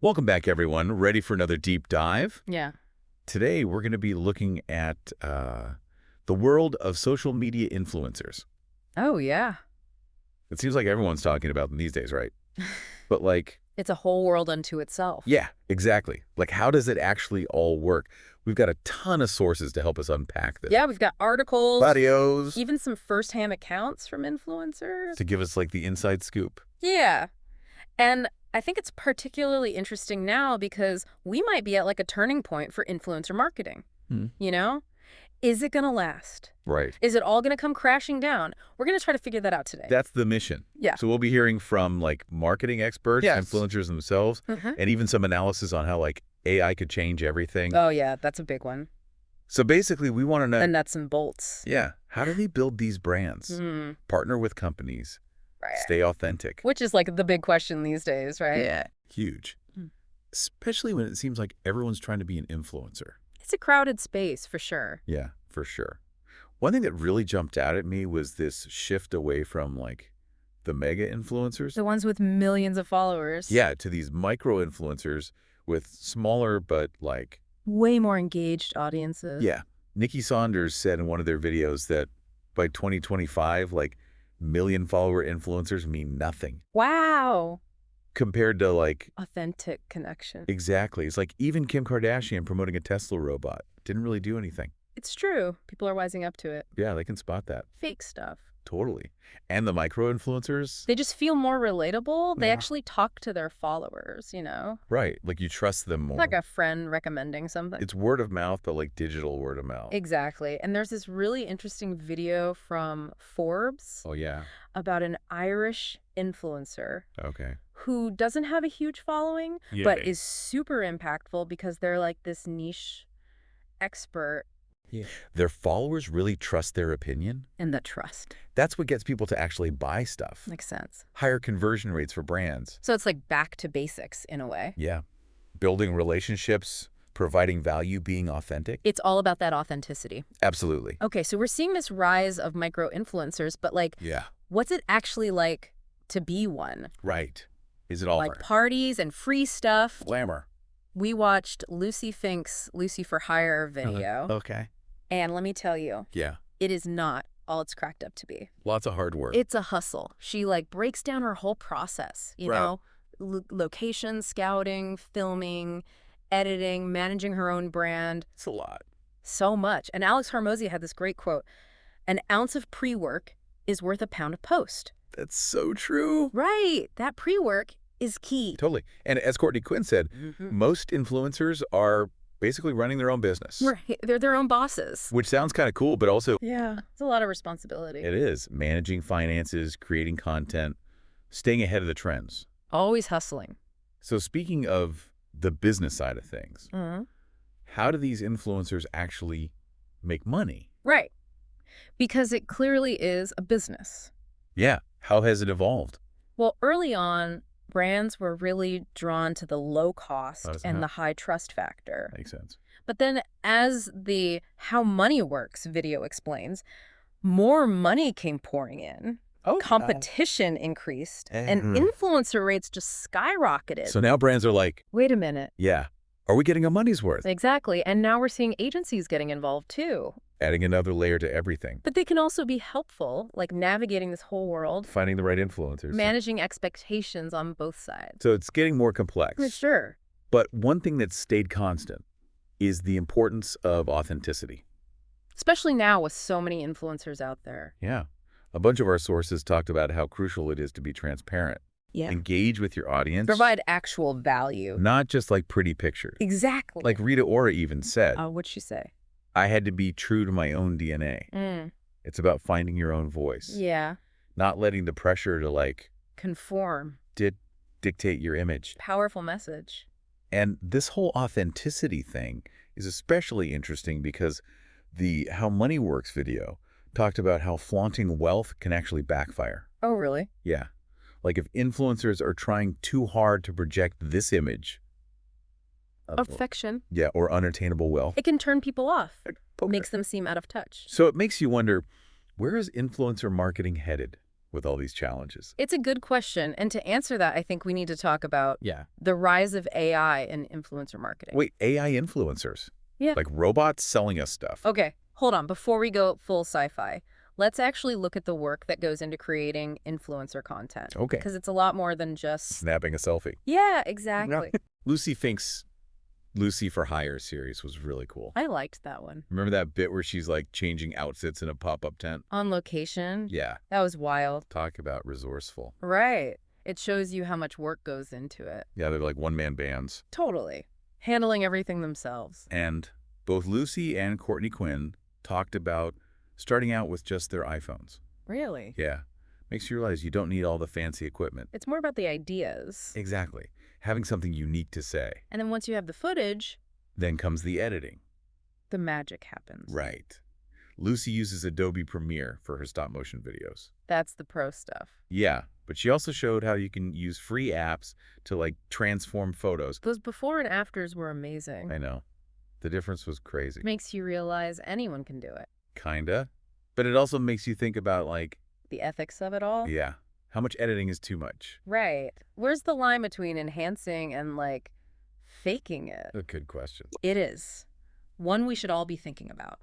Welcome back, everyone. Ready for another deep dive? Yeah. Today, we're going to be looking at the world of social media influencers. Oh, yeah. It seems like everyone's talking about them these days, right? But It's a whole world unto itself. yeah, exactly. Like, how does it actually all work? We've got a ton of sources to help us unpack this. Yeah, we've got articles, Videos even some firsthand accounts from influencers. to give us, the inside scoop. Yeah. And I think it's particularly interesting now because we might be at a turning point for influencer marketing. Hmm. You know? Is it going to last? Right. Is it all going to come crashing down? We're going to try to figure that out today. That's the mission. Yeah. So we'll be hearing from, marketing experts, Yes. influencers themselves, and even some analysis on how, AI could change everything. Oh, yeah. That's a big one. So basically, we want to know, The nuts and bolts. yeah, how do they build these brands? Hmm. Partner with companies, Right. stay authentic. Which is the big question these days, right? Yeah. Huge. Hmm. Especially when it seems like everyone's trying to be an influencer. It's a crowded space for sure. Yeah, for sure. One thing that really jumped out at me was this shift away from, the mega influencers. The ones with millions of followers. Yeah, to these micro influencers with smaller but, Way more engaged audiences. yeah. Nikki Saunders said in one of their videos that by 2025, million follower influencers mean nothing Wow. compared to, Authentic connection. exactly. It's like even Kim Kardashian promoting a Tesla robot didn't really do anything. It's true. People are wising up to it. Yeah, they can spot that. Fake stuff. Totally. And the micro-influencers? They just feel more relatable. They Yeah. actually talk to their followers, you know? Right. You trust them more. It's like a friend recommending something. It's word of mouth, but digital word of mouth. Exactly. And there's this really interesting video from Forbes Oh, yeah. about an Irish influencer Okay. who doesn't have a huge following, Yeah. but is super impactful because they're this niche expert Their followers really trust their opinion? in the trust. That's what gets people to actually buy stuff. Makes sense. Higher conversion rates for brands. So it's back to basics in a way. Yeah. Building relationships, providing value, being authentic. It's all about that authenticity. Absolutely. Okay, so we're seeing this rise of micro-influencers, but Yeah. what's it actually like to be one? Right. Is it all Parties and free stuff. glamour? We watched Lucy Fink's Lucy for Hire video, Okay. and let me tell you, Yeah. it is not all it's cracked up to be. Lots of hard work. It's a hustle. She breaks down her whole process, you Right. know, location scouting, filming, editing, managing her own brand. It's a lot. So much. And Alex Hormozy had this great quote, "An ounce of pre-work is worth a pound of post." That's so true. Right. That pre-work is key. Totally. And as Courtney Quinn said, most influencers are basically running their own business. Right. They're their own bosses. Which sounds kind of cool, but also Yeah. It's a lot of responsibility. it is. Managing finances, creating content, staying ahead of the trends. Always hustling. So speaking of the business side of things, how do these influencers actually make money? Right. Because it clearly is a business. Yeah. How has it evolved? Well, early on, brands were really drawn to the low cost and the high trust factor. Makes sense. But then as the How Money Works video explains, more money came pouring in. Oh, Competition increased, and influencer rates just skyrocketed. so now brands are like, Wait a minute. yeah, are we getting a money's worth? Exactly. And now we're seeing agencies getting involved too. Adding another layer to everything. But they can also be helpful, navigating this whole world, Finding the right influencers. managing expectations on both sides. So it's getting more complex. Sure. But one thing that's stayed constant is the importance of authenticity. Especially now with so many influencers out there. Yeah. A bunch of our sources talked about how crucial it is to be transparent. Yeah. Engage with your audience. Provide actual value. Not just pretty pictures. Exactly. Like Rita Ora even said, What'd she say? I had to be true to my own DNA. It's about finding your own voice. Yeah. Not letting the pressure to Conform. dictate your image. Powerful message. And this whole authenticity thing is especially interesting because the How Money Works video talked about how flaunting wealth can actually backfire. Oh, really? Yeah. If influencers are trying too hard to project this image Affection. yeah, or unattainable wealth. It can turn people off. Okay. Makes them seem out of touch. So it makes you wonder, where is influencer marketing headed? with all these challenges? It's a good question. And to answer that, I think we need to talk about Yeah. the rise of AI in influencer marketing. Wait, AI influencers? Yeah. Like robots selling us stuff? Okay, hold on. Before we go full sci-fi, let's actually look at the work that goes into creating influencer content. Okay. Because it's a lot more than just... Snapping a selfie. Yeah, exactly. Lucy Fink's Lucy for Hire series was really cool. I liked that one. Remember that bit where she's like changing outfits in a pop-up tent? On location? Yeah. That was wild. Talk about resourceful. Right. It shows you how much work goes into it. Yeah, they're like one-man bands. Totally. Handling everything themselves. And both Lucy and Courtney Quinn talked about starting out with just their iPhones. Really? Yeah. Makes you realize you don't need all the fancy equipment. It's more about the ideas. Exactly. Having something unique to say. And then once you have the footage, Then comes the editing. the magic happens. Right. Lucy uses Adobe Premiere for her stop-motion videos. That's the pro stuff. Yeah, but she also showed how you can use free apps to, like, transform photos. Those before and afters were amazing. I know. The difference was crazy. Makes you realize anyone can do it. Kinda. But it also makes you think about, like, The ethics of it all. yeah, how much editing is too much? Right. Where's the line between enhancing and, like, faking it? A good question. It is. One we should all be thinking about.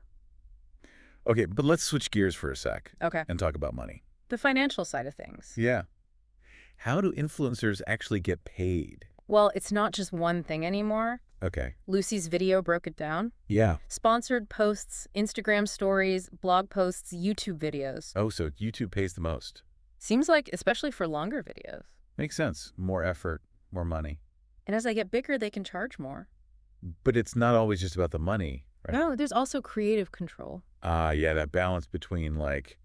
Okay, but let's switch gears for a sec Okay. and talk about money. The financial side of things. Yeah. How do influencers actually get paid? Well, it's not just one thing anymore. Okay. Lucy's video broke it down. Yeah. Sponsored posts, Instagram stories, blog posts, YouTube videos. Oh, so YouTube pays the most. Seems like, especially for longer videos. Makes sense. More effort, more money. And as they get bigger, they can charge more. But it's not always just about the money, right? No, there's also creative control. Yeah, that balance between, like,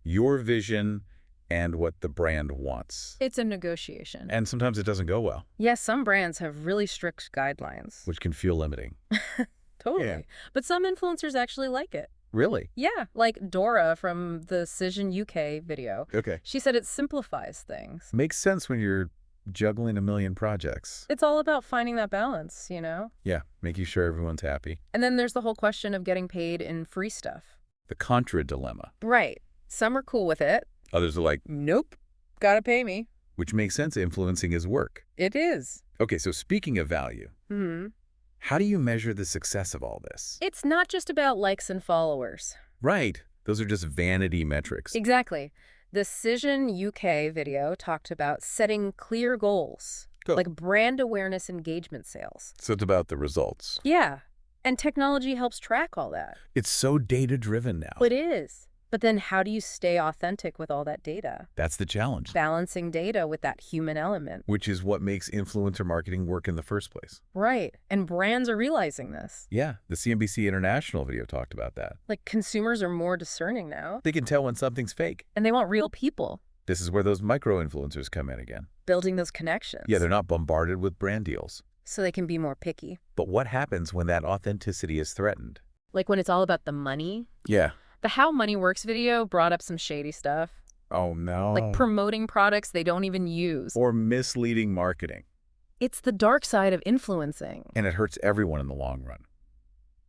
your vision and what the brand wants. It's a negotiation. And sometimes it doesn't go well, Yes, some brands have really strict guidelines. which can feel limiting. Totally. Yeah. But some influencers actually like it. Really? Yeah, like Dora from the Cision UK video. Okay. She said it simplifies things. Makes sense when you're juggling a million projects. It's all about finding that balance, you know? Yeah, making sure everyone's happy. And then there's the whole question of getting paid in free stuff. The contra dilemma. Right. Some are cool with it. Others are like, Nope. Gotta pay me. which makes sense, influencing is work. It is. Okay, so speaking of value, Hmm. how do you measure the success of all this? It's not just about likes and followers. Right. Those are just vanity metrics. Exactly. The Cision UK video talked about setting clear goals, Go. like brand awareness engagement sales. So it's about the results. Yeah. And technology helps track all that. It's so data-driven now. It is. But then how do you stay authentic with all that data? That's the challenge, Balancing data with that human element. which is what makes influencer marketing work in the first place. Right. And brands are realizing this. Yeah, the CNBC International video talked about that. Like, consumers are more discerning now, They can tell when something's fake. and they want real people This is where those micro-influencers come in again. building those connections. Yeah, they're not bombarded with brand deals. So they can be more picky. But what happens when that authenticity is threatened? Like when it's all about the money. Yeah. The How Money Works video brought up some shady stuff. Oh, no. Like promoting products they don't even use. Or misleading marketing. It's the dark side of influencing. And it hurts everyone in the long run.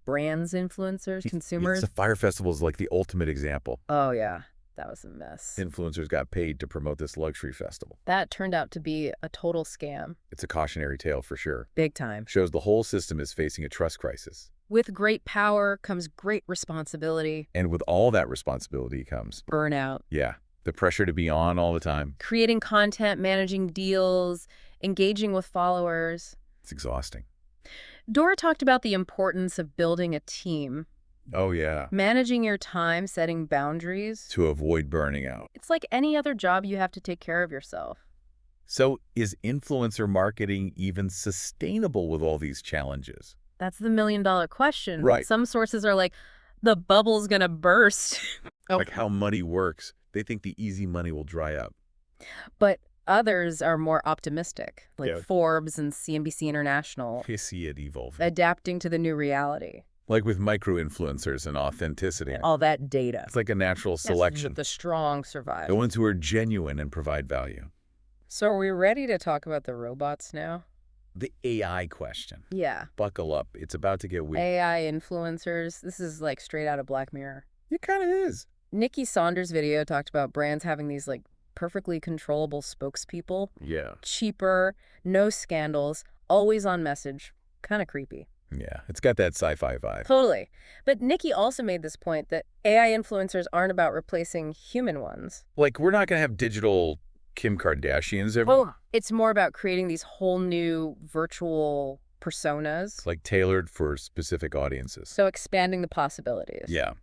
Brands, influencers, consumers. The Fire Festival is like the ultimate example. Oh, yeah. That was a mess. Influencers got paid to promote this luxury festival. That turned out to be a total scam. It's a cautionary tale for sure. Big time. Shows the whole system is facing a trust crisis. With great power comes great responsibility. And with all that responsibility comes, Burnout. yeah, the pressure to be on all the time. Creating content, managing deals, engaging with followers. It's exhausting. Dora talked about the importance of building a team, Oh, yeah. managing your time, setting boundaries. To avoid burning out. It's like any other job, you have to take care of yourself. So is influencer marketing even sustainable with all these challenges? That's the million-dollar question. Right. Some sources are like, the bubble's gonna burst. Like how money works. They think the easy money will dry up. But others are more optimistic, like Yeah. Forbes and CNBC International, I see it evolving. adapting to the new reality. Like with micro-influencers and authenticity. All that data. It's like a natural Yes, selection. The strong survive. The ones who are genuine and provide value. So are we ready to talk about the robots now? The AI question. Yeah. Buckle up. It's about to get weird. AI influencers. This is like straight out of Black Mirror. It kind of is. Nikki Saunders' video talked about brands having these like perfectly controllable spokespeople, Yeah. cheaper, no scandals, always on message. Kind of creepy. Yeah, it's got that sci-fi vibe. Totally. But Nikki also made this point that AI influencers aren't about replacing human ones. Like, we're not going to have digital Kim Kardashians every... Oh, it's more about creating these whole new virtual personas. like tailored for specific audiences. So expanding the possibilities. Yeah.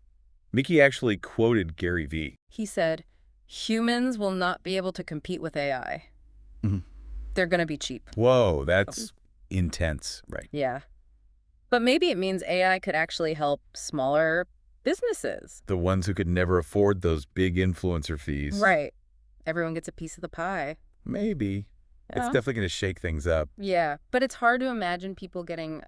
Nikki actually quoted Gary Vee. He said, humans will not be able to compete with AI. Mhm. They're going to be cheap. Whoa, that's intense. Right. Yeah. But maybe it means AI could actually help smaller businesses. The ones who could never afford those big influencer fees. Right. Everyone gets a piece of the pie. Maybe. It's Yeah. definitely going to shake things up. Yeah. But it's hard to imagine people getting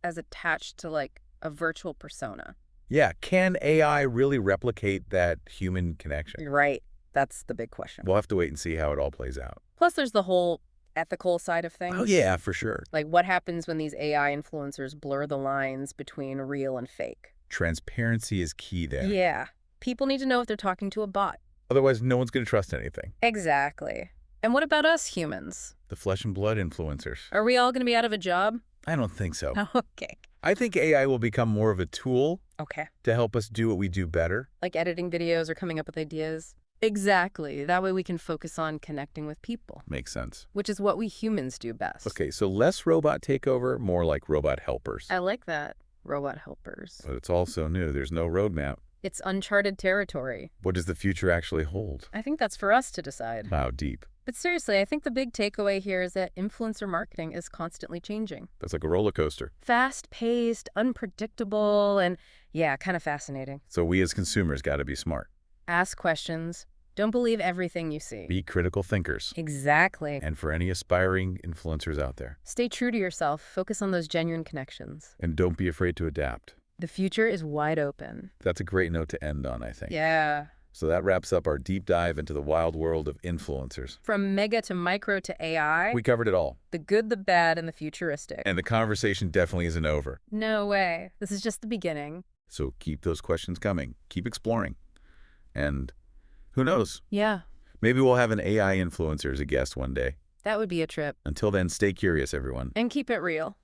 as attached to like a virtual persona. Yeah, can AI really replicate that human connection? Right. That's the big question. We'll have to wait and see how it all plays out. Plus, there's the whole ethical side of things. Oh, yeah, for sure. Like what happens when these AI influencers blur the lines between real and fake? Transparency is key there. Yeah. People need to know if they're talking to a bot. Otherwise, no one's going to trust anything. Exactly. And what about us humans? The flesh and blood influencers. Are we all going to be out of a job? I don't think so. Okay. I think AI will become more of a tool Okay. to help us do what we do better. Like editing videos or coming up with ideas? Exactly. That way we can focus on connecting with people, Makes sense. which is what we humans do best. Okay, so less robot takeover, more like robot helpers. I like that. Robot helpers. But it's also new. There's no roadmap. It's uncharted territory. What does the future actually hold? I think that's for us to decide. Wow, deep. But seriously, I think the big takeaway here is that influencer marketing is constantly changing. That's like a roller coaster. Fast-paced, unpredictable, and yeah, kind of fascinating. So we as consumers got to be smart. Ask questions. Don't believe everything you see. Be critical thinkers. Exactly. And for any aspiring influencers out there, Stay true to yourself. Focus on those genuine connections. and don't be afraid to adapt. The future is wide open. That's a great note to end on, I think. Yeah. So that wraps up our deep dive into the wild world of influencers. From mega to micro to AI, We covered it all. the good, the bad, and the futuristic. And the conversation definitely isn't over. No way. This is just the beginning. So keep those questions coming. Keep exploring. And who knows? Yeah. Maybe we'll have an AI influencer as a guest one day. That would be a trip. Until then, stay curious, everyone. And keep it real.